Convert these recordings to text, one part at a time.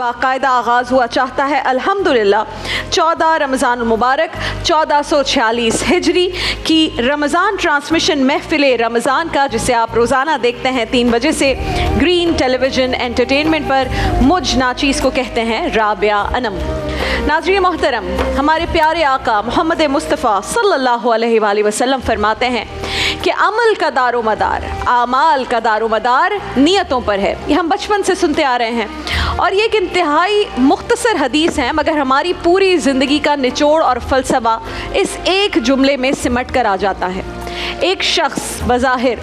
बाकायदा आगाज़ हुआ चाहता है। अल्हम्दुलिल्लाह 14 रमज़ान मुबारक 1446 हिजरी की रमज़ान ट्रांसमिशन महफिल रमज़ान का, जिसे आप रोज़ाना देखते हैं 3 बजे से ग्रीन टेलीविज़न एंटरटेनमेंट पर, मुझ नाचीज़ को कहते हैं राबिया अनम। नाज़रीन मोहतरम, हमारे प्यारे आका मोहम्मद मुस्तफ़ा सल्लल्लाहु अलैहि वसल्लम फरमाते हैं कि अमल का दारो मदार, आमाल का दारो मदार नियतों पर है। ये हम बचपन से सुनते आ रहे हैं और ये एक इंतहाई मुख्तसर हदीस है, मगर हमारी पूरी ज़िंदगी का निचोड़ और फ़लसफ़ा इस एक जुमले में सिमट कर आ जाता है। एक शख्स बज़ाहिर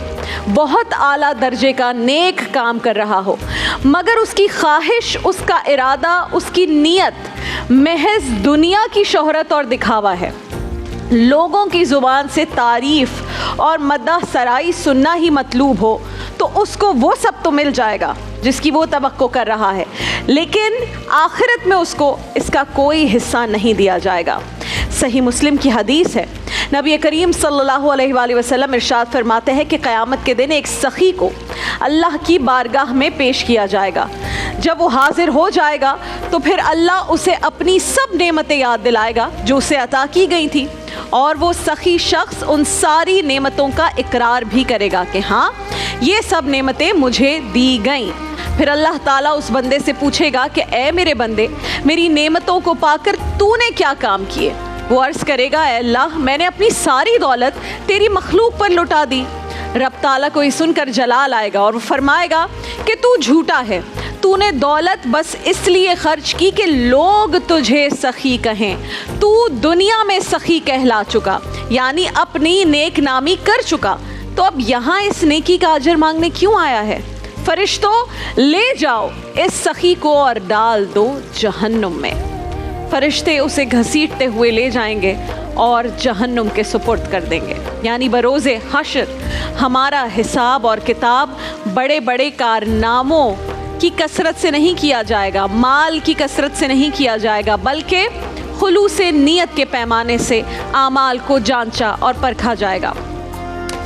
बहुत आला दर्जे का नेक काम कर रहा हो, मगर उसकी ख्वाहिश, उसका इरादा, उसकी नीयत महज दुनिया की शोहरत और दिखावा है, लोगों की ज़ुबान से तारीफ़ और मदह सराई सुनना ही मतलूब हो, तो उसको वो सब तो मिल जाएगा जिसकी वो तवक्को कर रहा है, लेकिन आखिरत में उसको इसका कोई हिस्सा नहीं दिया जाएगा। सही मुस्लिम की हदीस है, नबी करीम सल्लल्लाहु अलैहि वसल्लम इरशाद फरमाते हैं कि क़यामत के दिन एक सखी को अल्लाह की बारगाह में पेश किया जाएगा। जब वो हाजिर हो जाएगा तो फिर अल्लाह उसे अपनी सब नेमतें याद दिलाएगा जो उसे अता की गई थी, और वो सखी शख्स उन सारी नेमतों का इकरार भी करेगा कि हाँ, ये सब नेमतें मुझे दी गईं। फिर अल्लाह ताला उस बंदे से पूछेगा कि ए मेरे बंदे, मेरी नेमतों को पाकर तूने क्या काम किए? वो अर्ज़ करेगा, ए अल्लाह, मैंने अपनी सारी दौलत तेरी मखलूक पर लुटा दी। रब ताला को ये सुनकर जलाल आएगा और वो फरमाएगा कि तू झूठा है, तूने दौलत बस इसलिए खर्च की कि लोग तुझे सखी कहें। तू दुनिया में सखी कहला चुका, यानी अपनी नेक नामी कर चुका, तो अब यहाँ इस नेकी का अजर मांगने क्यों आया है? फरिश्तों, ले जाओ इस सखी को और डाल दो जहन्नुम में। फरिश्ते उसे घसीटते हुए ले जाएंगे और जहन्नुम के सुपुर्द कर देंगे। यानी बरोज़े हश्र हमारा हिसाब और किताब बड़े बड़े कारनामों की कसरत से नहीं किया जाएगा, माल की कसरत से नहीं किया जाएगा, बल्कि खुलूसे नीयत के पैमाने से आमाल को जांचा और परखा जाएगा।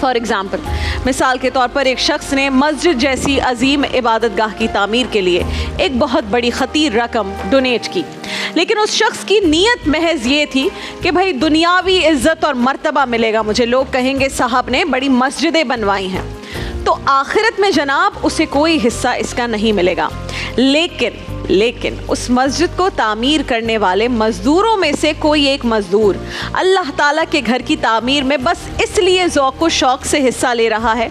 फॉर एग्ज़ाम्पल, मिसाल के तौर पर एक शख्स ने मस्जिद जैसी अजीम इबादतगाह की तामीर के लिए एक बहुत बड़ी ख़तीर रकम डोनेट की, लेकिन उस शख्स की नीयत महज ये थी कि भाई दुनियावी इज़्ज़त और मर्तबा मिलेगा मुझे, लोग कहेंगे साहब ने बड़ी मस्जिदें बनवाई हैं, तो आखिरत में जनाब उसे कोई हिस्सा इसका नहीं मिलेगा। लेकिन उस मस्जिद को तामीर करने वाले मज़दूरों में से कोई एक मज़दूर अल्लाह ताला के घर की तामीर में बस इसलिए ज़ौक़ व शौक़ से हिस्सा ले रहा है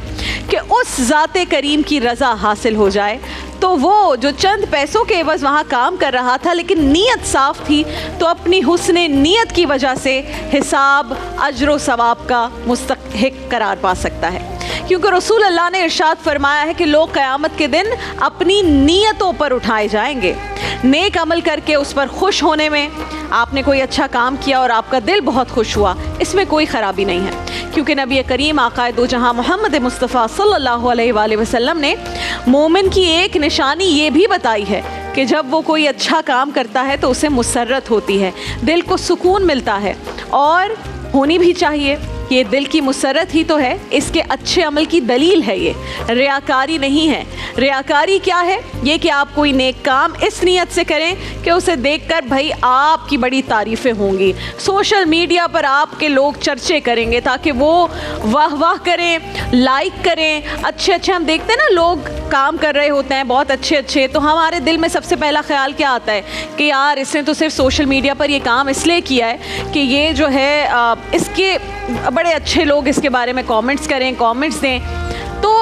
कि उस ज़ाते करीम की रज़ा हासिल हो जाए, तो वो जो चंद पैसों के एवज़ वहाँ काम कर रहा था, लेकिन नीयत साफ़ थी, तो अपनी हुस्ने नीयत की वजह से हिसाब अज्र व सवाब का मुस्तहिक़ करार पा सकता है। क्योंकि रसूल अल्लाह ने इरशाद फरमाया है कि लोग क़यामत के दिन अपनी नीयतों पर उठाए जाएंगे। नेक अमल करके उस पर खुश होने में, आपने कोई अच्छा काम किया और आपका दिल बहुत खुश हुआ, इसमें कोई ख़राबी नहीं है, क्योंकि नबी करीम आक़ाए दो जहाँ मोहम्मद मुस्तफ़ा सल्लल्लाहु अलैहि वसल्लम ने मोमिन की एक निशानी ये भी बताई है कि जब वो कोई अच्छा काम करता है तो उसे मुसर्रत होती है, दिल को सुकून मिलता है, और होनी भी चाहिए। ये दिल की मुसरत ही तो है इसके अच्छे अमल की दलील है, ये रियाकारी नहीं है। रियाकारी क्या है? ये कि आप कोई नेक काम इस नीयत से करें कि उसे देखकर भाई आपकी बड़ी तारीफ़ें होंगी, सोशल मीडिया पर आपके लोग चर्चे करेंगे ताकि वो वाह वाह करें, लाइक करें। अच्छे अच्छे हम देखते हैं ना, लोग काम कर रहे होते हैं बहुत अच्छे अच्छे, तो हमारे दिल में सबसे पहला ख्याल क्या आता है कि यार इसने तो सिर्फ सोशल मीडिया पर ये काम इसलिए किया है कि ये जो है इसके बड़े अच्छे लोग इसके बारे में कमेंट्स करें, कमेंट्स दें। तो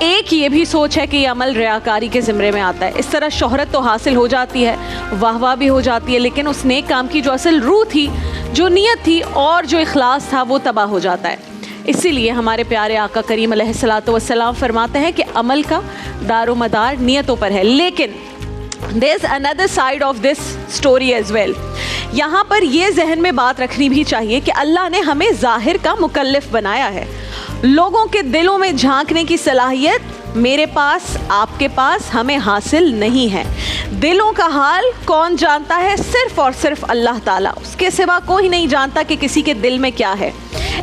एक ये भी सोच है कि ये अमल रियाकारी के ज़िम्मे में आता है। इस तरह शोहरत तो हासिल हो जाती है, वाह वाह भी हो जाती है, लेकिन उस नेक काम की जो असल रूह थी, जो नीयत थी और जो इखलास था, वो तबाह हो जाता है। इसीलिए हमारे प्यारे आका करीम अलैहिस्सलातु वस्सलाम फरमाते हैं कि अमल का दारो मदार नियतों पर है। लेकिन there is another side of this story as well. यहाँ पर ये जहन में बात रखनी भी चाहिए कि अल्लाह ने हमें ज़ाहिर का मुकल्लिफ बनाया है, लोगों के दिलों में झांकने की सलाहियत मेरे पास, आपके पास, हमें हासिल नहीं है। दिलों का हाल कौन जानता है? सिर्फ़ और सिर्फ अल्लाह ताला, उसके सिवा कोई नहीं जानता कि किसी के दिल में क्या है।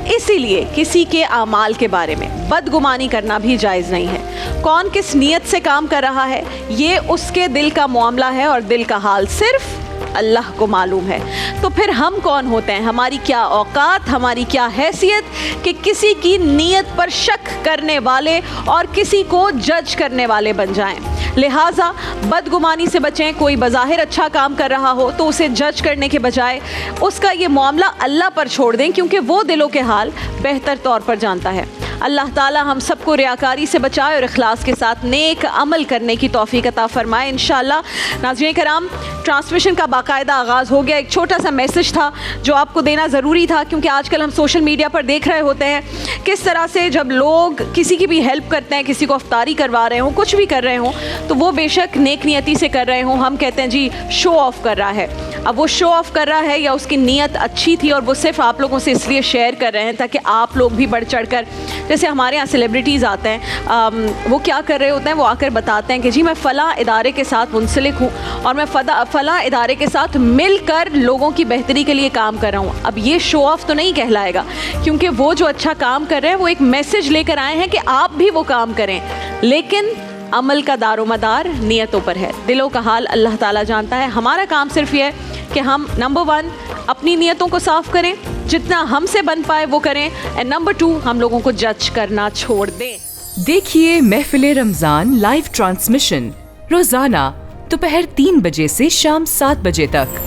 इसी लिए किसी के आमाल के बारे में बदगुमानी करना भी जायज़ नहीं है। कौन किस नीयत से काम कर रहा है ये उसके दिल का मामला है और दिल का हाल सिर्फ अल्लाह को मालूम है। तो फिर हम कौन होते हैं, हमारी क्या औकात, हमारी क्या हैसियत कि किसी की नीयत पर शक करने वाले और किसी को जज करने वाले बन जाएं। लिहाजा बदगुमानी से बचें। कोई बज़ाहिर अच्छा काम कर रहा हो तो उसे जज करने के बजाय उसका ये मामला अल्लाह पर छोड़ दें, क्योंकि वो दिलों के हाल बेहतर तौर पर जानता है। अल्लाह ताला हम सबको रियाकारी से बचाए और इखलास के साथ नेक अमल करने की तौफीक अता फरमाए इंशाअल्लाह। नाज़रीन कराम, ट्रांसमिशन का बाकायदा आगाज़ हो गया। एक छोटा सा मैसेज था जो आपको देना ज़रूरी था, क्योंकि आजकल हम सोशल मीडिया पर देख रहे होते हैं किस तरह से जब लोग किसी की भी हेल्प करते हैं, किसी को अफ्तारी करवा रहे हों, कुछ भी कर रहे हों, तो वो बेशक नेक नियति से कर रहे हों, हम कहते हैं जी शो ऑफ़ कर रहा है। अब वो शो ऑफ़ कर रहा है या उसकी नीयत अच्छी थी और वो सिर्फ आप लोगों से इसलिए शेयर कर रहे हैं ताकि आप लोग भी बढ़ चढ़ कर, जैसे हमारे यहाँ सेलिब्रिटीज़ आते हैं, वो क्या कर रहे होते हैं, वो आकर बताते हैं कि जी मैं फ़लाँ इदारे के साथ मुंसलिक हूँ और मैं फ़लाँ इदारे के साथ मिलकर लोगों की बेहतरी के लिए काम कर रहा हूँ। अब ये शो ऑफ़ तो नहीं कहलाएगा, क्योंकि वो जो अच्छा काम कर रहे हैं वो एक मैसेज लेकर आए हैं कि आप भी वो काम करें, लेकिन अमल का दारोमदार नियतों पर है। दिलों का हाल अल्लाह ताला जानता है। हमारा काम सिर्फ ये है कि हम नंबर 1 अपनी नियतों को साफ़ करें, जितना हमसे बन पाए वो करें, एंड नंबर 2 हम लोगों को जज करना छोड़ दें। देखिए महफिले रमज़ान लाइव ट्रांसमिशन रोजाना दोपहर 3 बजे से शाम 7 बजे तक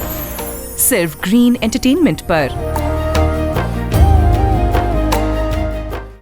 सिर्फ ग्रीन एंटरटेनमेंट पर।